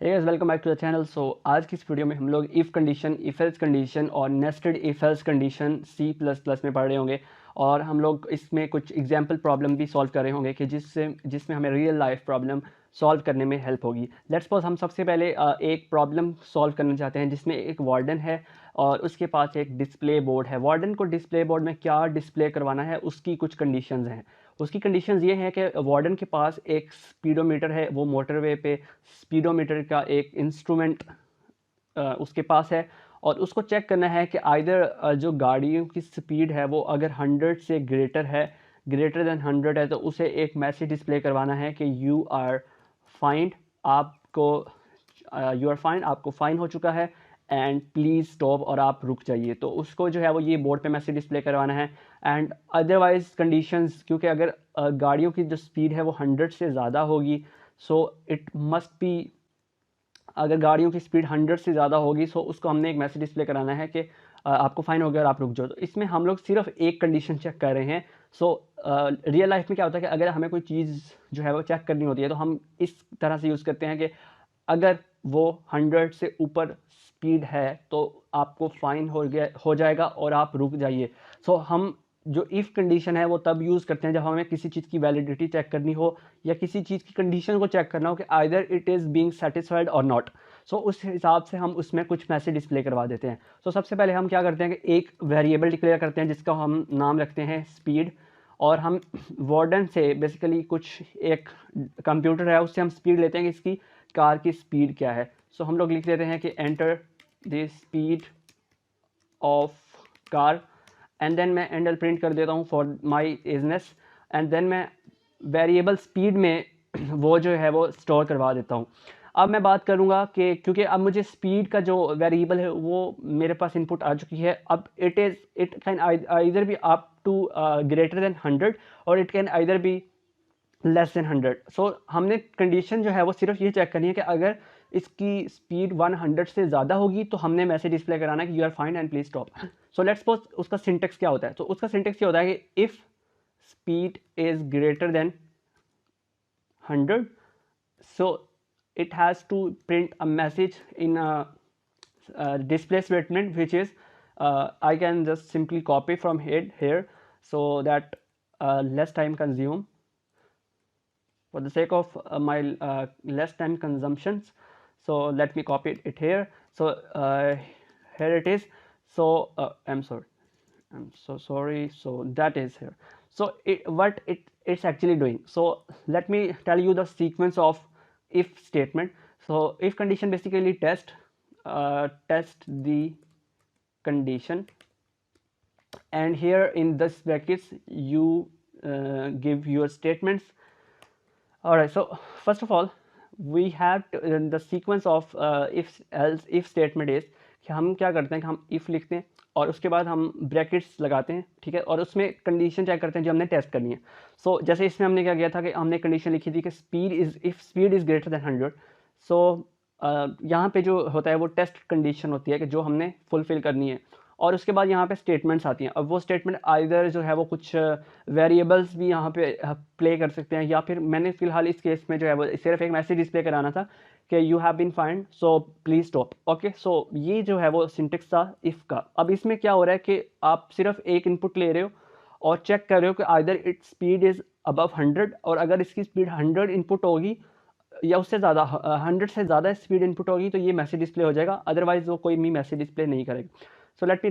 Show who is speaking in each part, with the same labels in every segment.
Speaker 1: Hey guys, welcome back to the channel. So आज की इस वीडियो में हम लोग if condition, if else condition और nested if else condition C plus plus में पढ़ रहे होंगे। और हम लोग इसमें कुछ एग्जाम्पल प्रॉब्लम भी सॉल्व कर रहे होंगे कि जिसमें हमें रियल लाइफ प्रॉब्लम सॉल्व करने में हेल्प होगी। लेट्स सपोज हम सबसे पहले एक प्रॉब्लम सॉल्व करना चाहते हैं जिसमें एक वार्डन है और उसके पास एक डिस्प्ले बोर्ड है। वार्डन को डिस्प्ले बोर्ड में क्या डिस्प्ले करवाना है उसकी कुछ कंडीशंस हैं। उसकी कंडीशंस ये हैं कि वार्डन के पास एक स्पीडोमीटर है, वो मोटरवे पे स्पीडोमीटर का एक इंस्ट्रूमेंट उसके पास है और उसको चेक करना है कि आइदर जो गाड़ियों की स्पीड है वो अगर 100 से ग्रेटर देन 100 है तो उसे एक मैसेज डिस्प्ले करवाना है कि यू आर फाइंड, आपको फाइन हो चुका है एंड प्लीज़ स्टॉप, और आप रुक जाइए। तो उसको जो है वो ये बोर्ड पे मैसेज डिस्प्ले करवाना है। एंड अदरवाइज कंडीशंस, क्योंकि अगर गाड़ियों की जो स्पीड है वो 100 से ज़्यादा होगी, सो इट मस्ट बी, अगर गाड़ियों की स्पीड 100 से ज़्यादा होगी सो उसको हमने एक मैसेज डिस्प्ले कराना है कि आपको फ़ाइन हो गया और आप रुक जाओ। तो इसमें हम लोग सिर्फ एक कंडीशन चेक कर रहे हैं। सो रियल लाइफ में क्या होता है कि अगर हमें कोई चीज़ जो है वो चेक करनी होती है तो हम इस तरह से यूज़ करते हैं कि अगर वो 100 से ऊपर स्पीड है तो आपको फ़ाइन हो जाएगा और आप रुक जाइए। सो हम जो इफ़ कंडीशन है वो तब यूज़ करते हैं जब हमें किसी चीज़ की वैलिडिटी चेक करनी हो या किसी चीज़ की कंडीशन को चेक करना हो कि either it is being satisfied और नॉट। सो उस हिसाब से हम उसमें कुछ मैसेज डिस्प्ले करवा देते हैं। सो सबसे पहले हम क्या करते हैं कि एक वेरिएबल डिक्लेयर करते हैं जिसका हम नाम रखते हैं स्पीड, और हम वार्डन से बेसिकली कुछ एक कंप्यूटर है उससे हम स्पीड लेते हैं कि इसकी कार की स्पीड क्या है। सो हम लोग लिख देते हैं कि enter the speed of car, and then मैं एंडल प्रिंट कर देता हूँ for my easiness, and then मैं वेरिएबल स्पीड में वो जो है वो स्टोर करवा देता हूँ। अब मैं बात करूँगा कि क्योंकि अब मुझे स्पीड का जो वेरिएबल है वो मेरे पास इनपुट आ चुकी है। अब it can either be up to greater than 100 और it can either be less than 100। So हमने कंडीशन जो है वो सिर्फ ये चेक करनी है कि अगर इसकी स्पीड 100 से ज़्यादा होगी तो हमने मैसेज डिस्प्ले कराना है कि you are fine and please stop. So let's suppose उसका सिंटेक्स क्या होता है। तो उसका सिंटेक्स ये होता है कि if speed is greater than 100, so it has to print a message in a display statement which is I can just simply copy from here so that less time consume for the sake of my less time consumptions. So let me copy it here. So here it is. So I'm so sorry. So that is here. So what it's actually doing. So let me tell you the sequence of if statement. So if condition basically test the condition, and here in this brackets you give your statements. All right, so first of all we have the sequence of if else if statement is कि हम क्या करते हैं कि हम if लिखते हैं और उसके बाद हम ब्रैकेट्स लगाते हैं, ठीक है, और उसमें कंडीशन चेक करते हैं जो हमने टेस्ट करनी है। सो जैसे इसमें हमने क्या किया था कि हमने कंडीशन लिखी थी कि स्पीड इज़ ग्रेटर देन 100। सो यहाँ पे जो होता है वो टेस्ट कंडीशन होती है कि जो हमने फुलफिल करनी है, और उसके बाद यहाँ पे स्टेटमेंट्स आती हैं। अब वो स्टेटमेंट आइदर जो है वो कुछ वेरिएबल्स भी यहाँ पे प्ले कर सकते हैं, या फिर मैंने फ़िलहाल इस केस में जो है वो सिर्फ एक मैसेज डिस्प्ले कराना था कि you have been find so please stop. Okay, so ये जो है वो सिंटेक्स था इफ़ का। अब इसमें क्या हो रहा है कि आप सिर्फ एक इनपुट ले रहे हो और चेक कर रहे हो कि either it speed is above 100, और अगर इसकी स्पीड 100 इनपुट होगी या उससे ज़्यादा 100 से ज़्यादा स्पीड इनपुट होगी तो ये मैसेज डिस्प्ले हो जाएगा, अदरवाइज वो कोई भी मैसेज डिस्प्ले नहीं करेगा। So let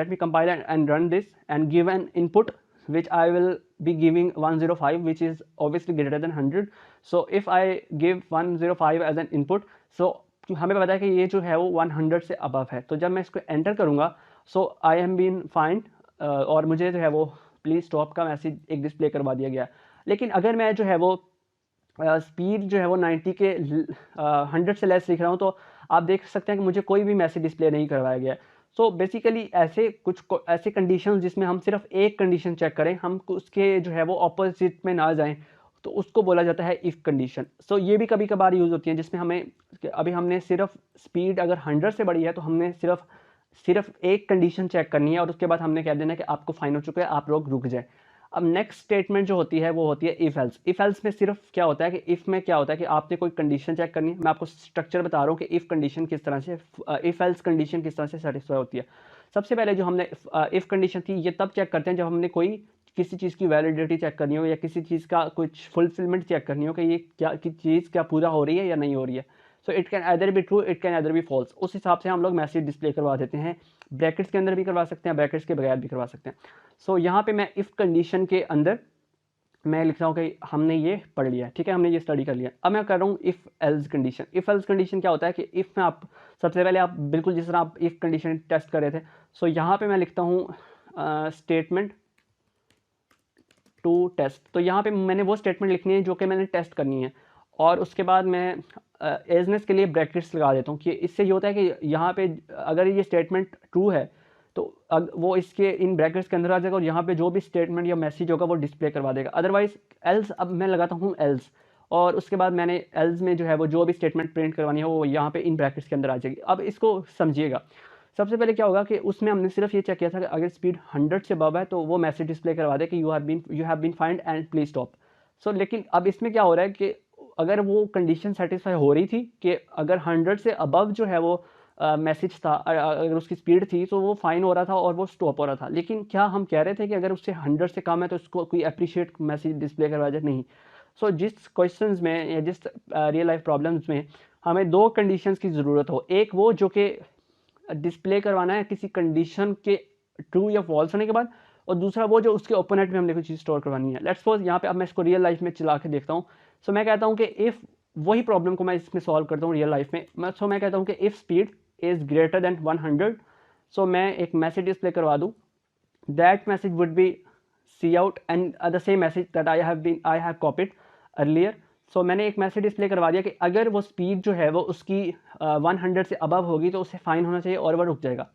Speaker 1: me compile and run this and give an input which I will be giving 105, which is obviously greater than 100. So if I give 105 as an input, so हमें पता है कि ये जो है वो 100 से अबव है। तो जब मैं इसको एंटर करूँगा सो आई एम बीन फाइंड और मुझे जो है वो प्लीज़ स्टॉप का मैसेज एक डिस्प्ले करवा दिया गया। लेकिन अगर मैं जो है वो स्पीड जो है वो 90 के 100 से लेस लिख रहा हूँ तो आप देख सकते हैं कि मुझे कोई भी मैसेज डिस्प्ले नहीं करवाया गया। सो बेसिकली ऐसे कंडीशन जिसमें हम सिर्फ एक कंडीशन चेक करें, हम उसके जो है वो ऑपोजिट में ना जाएं, तो उसको बोला जाता है इफ़ कंडीशन। सो ये भी कभी कभार यूज़ होती है जिसमें हमें अभी हमने सिर्फ स्पीड अगर 100 से बड़ी है तो हमने सिर्फ एक कंडीशन चेक करनी है और उसके बाद हमने कह देना है कि आपको फाइन हो चुका है, आप लोग रुक जाए। अब नेक्स्ट स्टेटमेंट जो होती है वो होती है इफ़ एल्स। इफ़ एल्स में सिर्फ क्या होता है कि इफ़ में क्या होता है कि आपने कोई कंडीशन चेक करनी है। मैं आपको स्ट्रक्चर बता रहा हूँ कि इफ़ कंडीशन किस तरह से इफ़ एल्स कंडीशन किस तरह से सेटिस्फाई होती है। सबसे पहले जो हमने इफ़ कंडीशन थी ये तब चेक करते हैं जब हमने कोई किसी चीज़ की वैलिडिटी चेक करनी हो या किसी चीज़ का कुछ फुलफिलमेंट चेक करनी हो कि ये क्या कि चीज़ क्या पूरा हो रही है या नहीं हो रही है। So it can either be true, it can either be false. उस हिसाब से हम लोग मैसेज डिस्प्ले करवा देते हैं। ब्रैकेट्स के अंदर भी करवा सकते हैं, ब्रैकेट्स के बगैर भी करवा सकते हैं। सो यहाँ पे मैं इफ़ कंडीशन के अंदर मैं लिख रहा हूँ कि हमने ये पढ़ लिया, ठीक है, हमने ये स्टडी कर लिया। अब मैं कर रहा हूँ if else condition. If else condition क्या होता है कि इफ़ में आप सबसे पहले आप बिल्कुल जिस तरह आप इफ़ कंडीशन टेस्ट कर रहे थे, सो यहाँ पे मैं लिखता हूँ स्टेटमेंट टू टेस्ट। तो यहाँ पे मैंने वो स्टेटमेंट लिखनी है जो कि मैंने टेस्ट करनी है, और उसके बाद मैं एजनेस के लिए ब्रैकेट्स लगा देता हूँ कि इससे ये होता है कि यहाँ पे अगर ये स्टेटमेंट ट्रू है तो वो इसके इन ब्रैकेट्स के अंदर आ जाएगा और यहाँ पे जो भी स्टेटमेंट या मैसेज होगा वो डिस्प्ले करवा देगा। अदरवाइज एल्स, अब मैं लगाता हूँ एल्स, और उसके बाद मैंने एल्स में जो है वो जो भी स्टेटमेंट प्रिंट करवानी है वो यहाँ पे इन ब्रैकेट्स के अंदर आ जाएगी। अब इसको समझिएगा। सबसे पहले क्या होगा कि उसमें हमने सिर्फ ये चेक किया था कि अगर स्पीड 100 से अबव है तो वो मैसेज डिस्प्ले करवा दे कि you have been find and please stop. So लेकिन अब इसमें क्या हो रहा है कि अगर वो कंडीशन सेटिस्फाई हो रही थी कि अगर 100 से अबव जो है वो मैसेज था, अगर उसकी स्पीड थी तो वो फाइन हो रहा था और वो स्टॉप हो रहा था। लेकिन क्या हम कह रहे थे कि अगर उससे 100 से कम है तो उसको कोई अप्रिशिएट मैसेज डिस्प्ले करवा जाए? नहीं। सो जिस क्वेश्चंस में या जिस रियल लाइफ प्रॉब्लम्स में हमें दो कंडीशंस की ज़रूरत हो, एक वो जो कि डिस्प्ले करवाना है किसी कंडीशन के ट्रू या फॉल्स होने के बाद, और दूसरा वो जो उसके ओपोनेंट में हमने कोई चीज़ स्टोर करवानी है। लेट्स सपोज यहाँ पे अब मैं इसको रियल लाइफ में चला के देखता हूँ। सो मैं कहता हूँ कि इफ़, वही प्रॉब्लम को मैं इसमें सॉल्व करता हूँ रियल लाइफ में। मैं कहता हूँ कि if speed is greater than 100, so मैं एक मैसेज डिस्प्ले करवा दूँ। That message would be C out and the same message that I have copied earlier. So मैंने एक मैसेज डिस्प्ले करवा दिया कि अगर वो स्पीड जो है वो उसकी 100 से अबव होगी तो उसे फाइन होना चाहिए और वह रुक जाएगा।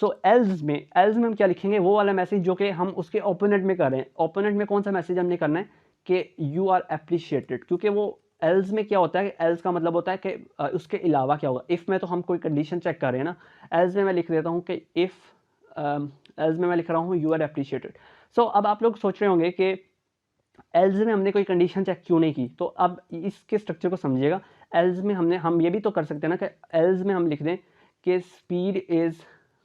Speaker 1: सो एल्स में हम क्या लिखेंगे? वो वाला मैसेज जो कि हम उसके ओपोनेंट में कर रहे हैं। ओपोनेंट में कौन सा मैसेज हमने करना है कि यू आर अप्रिशिएटेड, क्योंकि वो एल्स में क्या होता है कि एल्स का मतलब होता है कि उसके अलावा क्या होगा। इफ़ में तो हम कोई कंडीशन चेक कर रहे हैं ना, एल्स में मैं लिख देता हूँ कि इफ़, एल्स में मैं लिख रहा हूँ यू आर अप्रिशिएटेड। सो अब आप लोग सोच रहे होंगे कि एल्स में हमने कोई कंडीशन चेक क्यों नहीं की? तो अब इसके स्ट्रक्चर को समझिएगा। एल्स में हम ये भी तो कर सकते हैं ना कि एल्स में हम लिख दें कि स्पीड इज़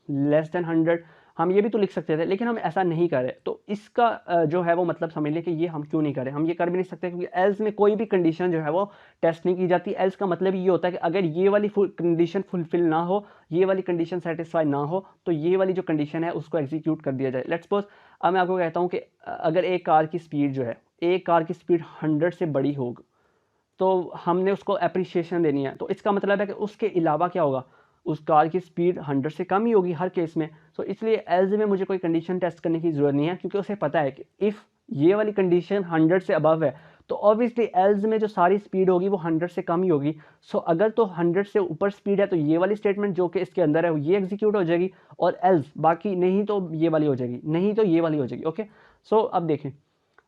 Speaker 1: लेस देन 100। हम ये भी तो लिख सकते थे, लेकिन हम ऐसा नहीं कर रहे। तो इसका जो है वो मतलब समझ लें कि ये हम क्यों नहीं कर रहे। हम ये कर भी नहीं सकते क्योंकि एल्स में कोई भी कंडीशन जो है वो टेस्ट नहीं की जाती। एल्स का मतलब ये होता है कि अगर ये वाली कंडीशन फुलफिल ना हो, ये वाली कंडीशन सेटिस्फाई ना हो, तो ये वाली जो कंडीशन है उसको एग्जीक्यूट कर दिया जाए। लेट्स सपोज अब मैं आपको कहता हूँ कि अगर एक कार की स्पीड जो है, एक कार की स्पीड 100 से बड़ी होगी तो हमने उसको एप्रिसिएशन देनी है। तो इसका मतलब है कि उसके अलावा क्या होगा? उस कार की स्पीड 100 से कम ही होगी हर केस में। सो इसलिए एल्स में मुझे कोई कंडीशन टेस्ट करने की ज़रूरत नहीं है, क्योंकि उसे पता है कि इफ़ ये वाली कंडीशन 100 से अबव है तो ऑब्वियसली एल्स में जो सारी स्पीड होगी वो 100 से कम ही होगी। सो अगर तो 100 से ऊपर स्पीड है तो ये वाली स्टेटमेंट जो कि इसके अंदर है ये एग्जीक्यूट हो जाएगी, और एल्स बाकी नहीं तो ये वाली हो जाएगी, नहीं तो ये वाली हो जाएगी। ओके, सो अब देखें।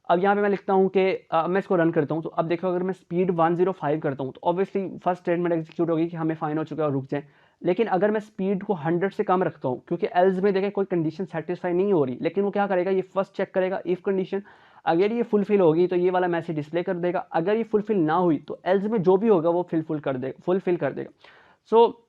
Speaker 1: अब यहाँ पे मैं लिखता हूँ कि मैं इसको रन करता हूँ। तो अब देखो, अगर मैं स्पीड 105 करता हूँ तो ऑब्वियसली फर्स्ट स्टेटमेंट एग्जीक्यूट होगी कि हमें फाइन हो चुका है और रुक जाए। लेकिन अगर मैं स्पीड को 100 से कम रखता हूँ, क्योंकि एल्स में देखें कोई कंडीशन सेटिस्फाई नहीं हो रही, लेकिन वो क्या करेगा, ये फर्स्ट चेक करेगा इफ़ कंडीशन। अगर ये फुलफिल होगी तो ये वाला मैसेज डिस्प्ले कर देगा। अगर ये फुलफिल ना हुई तो एल्स में जो भी होगा वो फुलफिल कर देगा। सो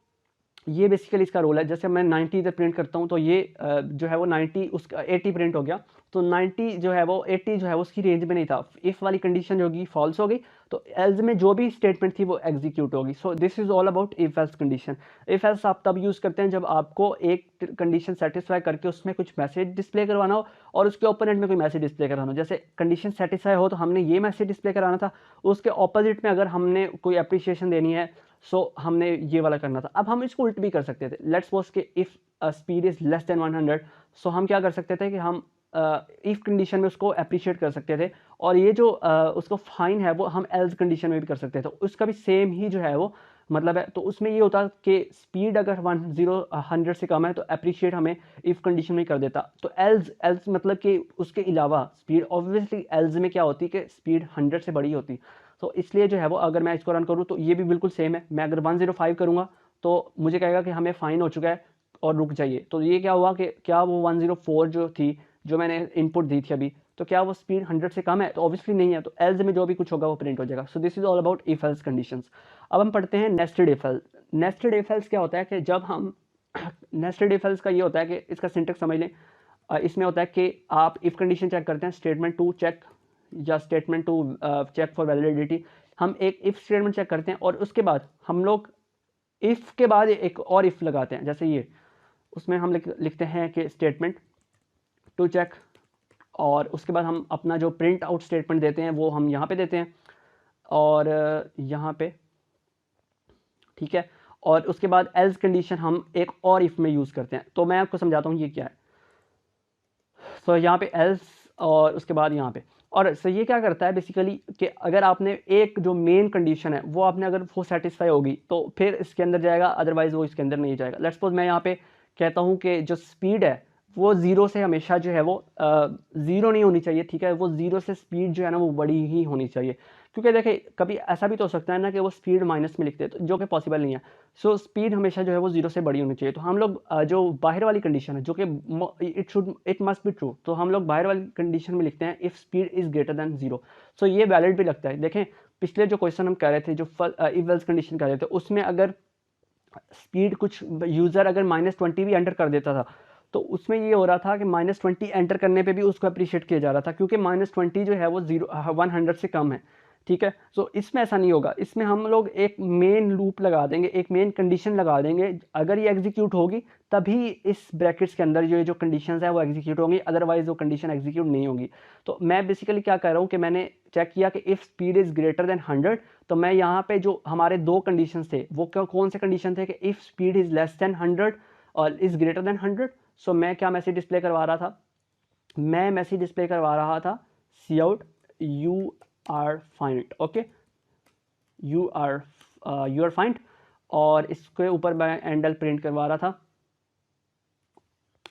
Speaker 1: ये बेसिकली इसका रोल है। जैसे मैं 90 इधर प्रिंट करता हूँ तो ये जो है वो 90 उसका 80 प्रिंट हो गया। तो 90 जो है वो 80 जो है वो उसकी रेंज में नहीं था। इफ़ वाली कंडीशन जो होगी फॉल्स हो गई तो एल्स में जो भी स्टेटमेंट थी वो एग्जीक्यूट होगी। So this is all about if else condition. If else आप तब यूज़ करते हैं जब आपको एक कंडीशन सेटिस्फाई करके उसमें कुछ मैसेज डिस्प्ले करवाना हो और उसके ओपोनेंट में कोई मैसेज डिस्प्ले कराना हो। जैसे कंडीशन सेटिस्फाई हो तो हमने ये मैसेज डिस्प्ले कराना था, उसके ऑपोजिट में अगर हमने कोई अप्रिशिएशन देनी है सो हमने ये वाला करना था। अब हम इसको उल्ट भी कर सकते थे। लेट्स सपोज कि if speed is less than 100, सो हम क्या कर सकते थे कि हम इफ़ कंडीशन में उसको अप्रिशिएट कर सकते थे, और ये जो उसको फाइन है वो हम एल्स कंडीशन में भी कर सकते थे। उसका भी सेम ही जो है वो मतलब है। तो उसमें ये होता कि स्पीड अगर 100 से कम है तो अप्रिशिएट हमें इफ़ कंडीशन में कर देता। तो एल्स मतलब कि उसके अलावा स्पीड, ऑब्वियसली एल्स में क्या होती कि स्पीड 100 से बड़ी होती। तो इसलिए जो है वो अगर मैं इसको रन करूँ तो ये भी बिल्कुल सेम है। मैं अगर 105 करूँगा तो मुझे कहेगा कि हमें फ़ाइन हो चुका है और रुक जाइए। तो ये क्या हुआ कि क्या वो 104 जो थी, जो मैंने इनपुट दी थी अभी, तो क्या वो स्पीड 100 से कम है? तो ऑब्वियसली नहीं है, तो एल्स में जो भी कुछ होगा वो प्रिंट हो जाएगा। सो this is all about if else conditions. अब हम पढ़ते हैं nested if else. Nested if else क्या होता है कि जब हम नेस्टेड इफ एल्स का ये होता है कि इसका सिंटेक्स समझ लें। इसमें होता है कि आप इफ कंडीशन चेक करते हैं, स्टेटमेंट टू चेक या statement to check for validity. हम एक इफ स्टेटमेंट चेक करते हैं और उसके बाद हम लोग इफ के बाद एक और इफ लगाते हैं, जैसे ये उसमें हम लिखते हैं कि स्टेटमेंट टू चेक, और उसके बाद हम अपना जो प्रिंट आउट स्टेटमेंट देते हैं वो हम यहाँ पे देते हैं और यहाँ पे, ठीक है। और उसके बाद एल्स कंडीशन हम एक और इफ में यूज़ करते हैं। तो मैं आपको समझाता हूँ ये क्या है। सो यहाँ पे एल्स और उसके बाद यहाँ पे, और सो ये क्या करता है बेसिकली कि अगर आपने एक जो मेन कंडीशन है वो आपने अगर वो सेटिस्फाई होगी तो फिर इसके अंदर जाएगा, अदरवाइज वो इसके अंदर नहीं जाएगा। लेट्स सपोज मैं यहाँ पे कहता हूँ कि जो स्पीड है वो ज़ीरो से हमेशा जो है वो ज़ीरो नहीं होनी चाहिए, ठीक है। वो ज़ीरो से स्पीड जो है ना वो बड़ी ही होनी चाहिए, क्योंकि देखिए कभी ऐसा भी तो हो सकता है ना कि वो स्पीड माइनस में लिखते हैं, तो जो कि पॉसिबल नहीं है। सो स्पीड हमेशा जो है वो ज़ीरो से बड़ी होनी चाहिए। तो हम लोग जो बाहर वाली कंडीशन है जो कि इट मस्ट बी ट्रू, तो हम लोग बाहर वाली कंडीशन में लिखते हैं if speed is greater than zero. So ये वैलिड भी लगता है। देखें पिछले जो क्वेश्चन हम कर रहे थे, जो इफ एल्स कंडीशन कर रहे थे, उसमें अगर स्पीड कुछ यूज़र अगर -20 भी एंटर कर देता था तो उसमें ये हो रहा था कि -20 एंटर करने पे भी उसको अप्रिशिएट किया जा रहा था, क्योंकि -20 जो है वो 100 से कम है, ठीक है। सो इसमें ऐसा नहीं होगा। इसमें हम लोग एक मेन लूप लगा देंगे, एक मेन कंडीशन लगा देंगे। अगर ये एग्जीक्यूट होगी तभी इस ब्रैकेट्स के अंदर जो कंडीशंस है वो एग्जीक्यूट होंगी, अदरवाइज वो कंडीशन एग्जीक्यूट नहीं होगी। तो मैं बेसिकली क्या कर रहा हूँ कि मैंने चेक किया कि if speed is greater than 100, तो मैं यहाँ पे जो हमारे दो कंडीशन थे वो कौन से कंडीशन थे कि if speed is less than 100 और इज़ ग्रेटर देन 100। सो मैं क्या मैसेज डिस्प्ले करवा रहा था? मैं मैसेज डिस्प्ले करवा रहा था C out you are find, okay, you are find, और इसके ऊपर मैं एंडल प्रिंट करवा रहा था।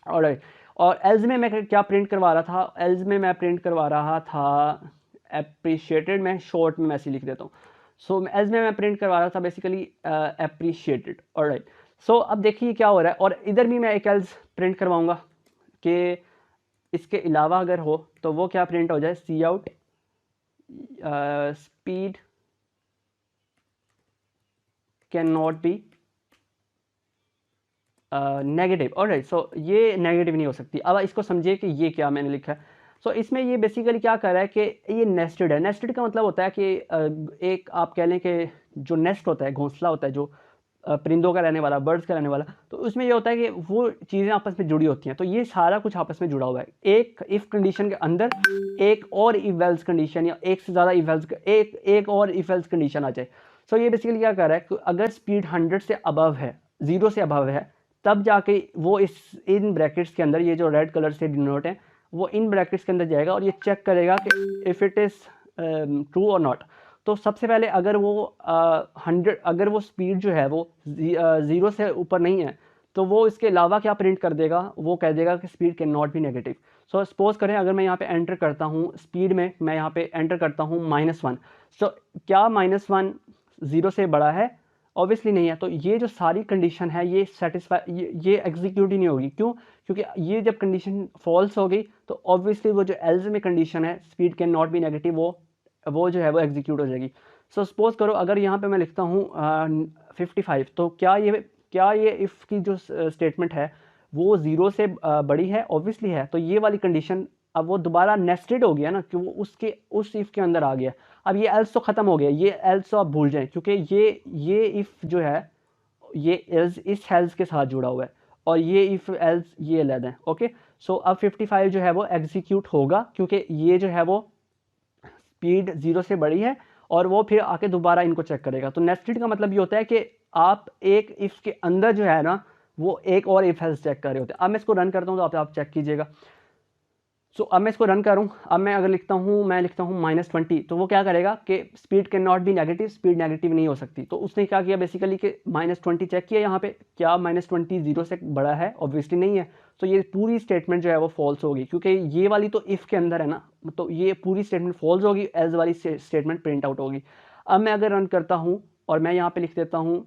Speaker 1: ऑलराइट, और एल्स में मैं क्या प्रिंट करवा रहा था? एल्स में मैं प्रिंट करवा रहा था एप्रिशिएटेड। मैं शॉर्ट में मैसेज लिख देता हूँ। सो एल्स में मैं प्रिंट करवा रहा था बेसिकली एप्रिशिएटेड। ऑलराइट, सो अब देखिए क्या हो रहा है, और इधर भी मैं एक एल्स प्रिंट करवाऊंगा कि इसके अलावा अगर हो तो वो क्या प्रिंट हो जाए, C out speed can not be negative. Alright, so ये नेगेटिव नहीं हो सकती। अब इसको समझिए कि ये क्या मैंने लिखा है। सो इसमें ये बेसिकली क्या कर रहा है कि ये नेस्टेड है। नेस्टेड का मतलब होता है कि एक आप कह लें कि जो नेस्ट होता है, घोंसला होता है, जो परिंदों का रहने वाला, बर्ड्स का रहने वाला, तो उसमें ये होता है कि वो चीज़ें आपस में जुड़ी होती हैं। तो ये सारा कुछ आपस में जुड़ा हुआ है। एक इफ़ कंडीशन के अंदर एक और इफ एल्स कंडीशन या एक से ज़्यादा इफ एल्स एक और इफ एल्स कंडीशन आ जाए। सो ये बेसिकली क्या कर रहा है कि अगर स्पीड 100 से अबव है, 0 से अबव है, तब जाके वो इन ब्रैकेट्स के अंदर, ये जो रेड कलर से डिनोट है, वो इन ब्रैकेट्स के अंदर जाएगा और ये चेक करेगा कि इफ़ इट इज़ ट्रू और नॉट। तो सबसे पहले अगर वो 100, अगर वो स्पीड जो है वो 0 से ऊपर नहीं है, तो वो इसके अलावा क्या प्रिंट कर देगा, वो कह देगा कि speed can not be negative. So suppose करें अगर मैं यहाँ पे एंटर करता हूँ स्पीड में, मैं यहाँ पे एंटर करता हूँ -1। सो क्या -1 0 से बड़ा है? ऑब्वियसली नहीं है। तो ये जो सारी कंडीशन है ये सेटिस्फाई, ये एग्जीक्यूट ही नहीं होगी। क्यों? क्योंकि ये जब कंडीशन फॉल्स हो गई तो ऑब्वियसली वो जो एल्स में कंडीशन है speed can not be negative, वो जो है वो एग्जीक्यूट हो जाएगी। सो सपोज करो अगर यहाँ पे मैं लिखता हूँ 55, तो क्या ये इफ़ की जो स्टेटमेंट है वो 0 से बड़ी है? ऑब्वियसली है। तो ये वाली कंडीशन अब वो दोबारा नेस्टेड हो गया ना, कि वो उस इफ़ के अंदर आ गया। अब ये एल्स तो ख़त्म हो गया, ये एल्स तो आप भूल जाएं, क्योंकि ये इफ़ जो है ये एल्स इस एल्स के साथ जुड़ा हुआ है, और ये इफ़ एल्स ये अलग है। ओके, सो अब 55 जो है वो एग्जीक्यूट होगा, क्योंकि ये जो है वो स्पीड 0 से बड़ी है, और वो फिर आके दोबारा इनको चेक करेगा। तो नेस्टेड का मतलब ये होता है कि आप एक इफ़ के अंदर जो है ना वो एक और इफ एल्स चेक कर रहे होते हैं। अब मैं इसको रन करता हूँ तो आप चेक कीजिएगा। सो अब मैं इसको रन करूँ, अब मैं अगर लिखता हूँ -20, तो वो क्या करेगा कि speed can not be negative, speed negative नहीं हो सकती। तो उसने क्या किया बेसिकली कि -20 चेक किया यहाँ पे, क्या -20 0 से बड़ा है? ऑब्वियसली नहीं है। तो ये पूरी स्टेटमेंट जो है वो फॉल्स होगी, क्योंकि ये वाली तो इफ़ के अंदर है ना, तो ये पूरी स्टेटमेंट फॉल्स होगी, एज वाली स्टेटमेंट प्रिंट आउट होगी। अब मैं अगर रन करता हूँ और मैं यहाँ पर लिख देता हूँ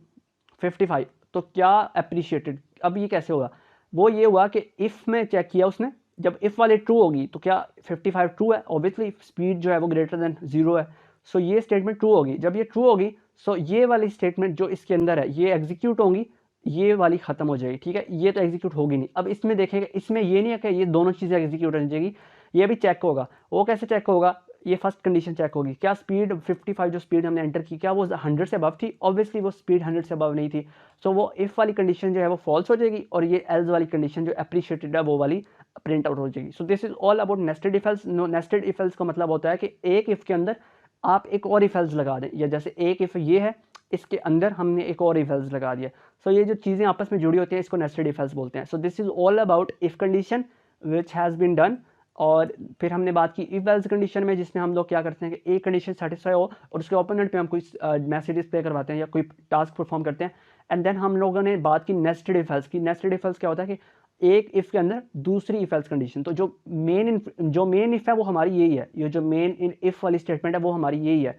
Speaker 1: 55, तो क्या अप्रिशिएटेड? अब ये कैसे होगा? वो ये हुआ कि इफ़ में चेक किया उसने, जब इफ़ वाली ट्रू होगी तो क्या 55 ट्रू है, ऑब्वियसली स्पीड जो है वो ग्रेटर देन 0 है, सो ये स्टेटमेंट ट्रू होगी। जब ये ट्रू होगी सो ये वाली स्टेटमेंट जो इसके अंदर है ये एग्जीक्यूट होंगी, ये वाली ख़त्म हो जाएगी, ठीक है, ये तो एग्जीक्यूट होगी नहीं। अब इसमें देखेंगे, इसमें ये नहीं है कि ये दोनों चीज़ें एग्जीक्यूट हो जाएगी, ये भी चेक होगा। वो कैसे चेक होगा, ये फर्स्ट कंडीशन चेक होगी, क्या स्पीड 55 जो स्पीड हमने एंटर की क्या वो 100 से अबव थी, ऑब्वियसली वो स्पीड 100 से अबव नहीं थी, सो वो इफ़ वाली कंडीशन जो है वो फॉल्स हो जाएगी और ये एल्स वाली कंडीशन जो अप्रिशिएटेड है वो वाली प्रिंट आउट हो जाएगी। सो this is all about nested if else. Nested if else का मतलब होता है कि एक इफ़ के अंदर आप एक और इफ एल्स लगा दें, या जैसे एक इफ़ ये है इसके अंदर हमने एक और इफ एल्स लगा दिया, सो ये जो चीज़ें आपस में जुड़ी होती हैं इसको नेस्टेड इफ एल्स बोलते हैं। So this is all about if condition which has been done. और फिर हमने बात की इफ एल्स कंडीशन में, जिसमें हम लोग क्या करते हैं कि एक कंडीशन सेटिस्फाई हो और उसके ओपोनेंट पे हम कोई मैसेज डिस्प्ले करवाते हैं या कोई टास्क परफॉर्म करते हैं। एंड देन हम लोगों ने बात की नेस्टेड इफ एल्स की। नेस्टेड इफ एल्स क्या होता है कि एक इफ के अंदर दूसरी इफ एल्स कंडीशन, तो जो मेन इफ है वो हमारी यही है, ये जो मेन इफ वाली स्टेटमेंट है वो हमारी यही है।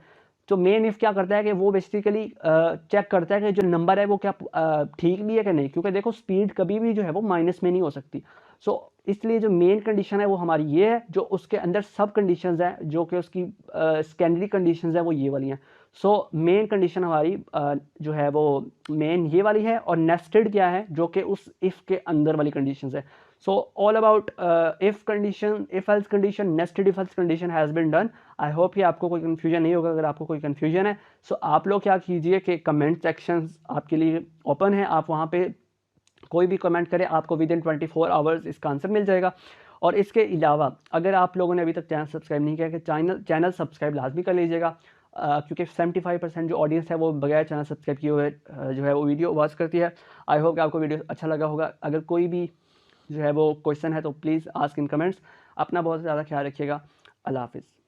Speaker 1: तो मेन इफ क्या करता है कि वो बेसिकली चेक करता है कि जो नंबर है वो क्या ठीक भी है कि नहीं, क्योंकि देखो स्पीड कभी भी जो है वो माइनस में नहीं हो सकती। सो इसलिए जो मेन कंडीशन है वो हमारी ये है, जो उसके अंदर सब कंडीशंस हैं जो कि उसकी सेकेंडरी कंडीशंस है वो ये वाली हैं। सो मेन कंडीशन हमारी जो है वो मेन ये वाली है, और नेस्टेड क्या है जो कि उस इफ़ के अंदर वाली कंडीशंस है। So all about if condition, if else condition, nested if else condition has been done. I hope कि आपको कोई कन्फ्यूजन नहीं होगा। अगर आपको कोई कन्फ्यूजन है सो आप लोग क्या कीजिए कि कमेंट सेक्शंस आपके लिए ओपन है, आप वहाँ पे कोई भी कमेंट करें, आपको विद इन 24 आवर्स इसका आंसर मिल जाएगा। और इसके अलावा अगर आप लोगों ने अभी तक चैनल सब्सक्राइब नहीं किया कि चैनल सब्सक्राइब लाजमी कर लीजिएगा, क्योंकि 75% जो ऑडियंस है वो बगैर चैनल सब्सक्राइब किए हुए जो है वो वीडियो वॉच करती है। आई होप कि आपको वीडियो अच्छा लगा होगा। अगर कोई भी जो है वो क्वेश्चन है तो प्लीज़ आस्क इन कमेंट्स। अपना बहुत ज़्यादा ख्याल रखिएगा। अल्लाह हाफिज़।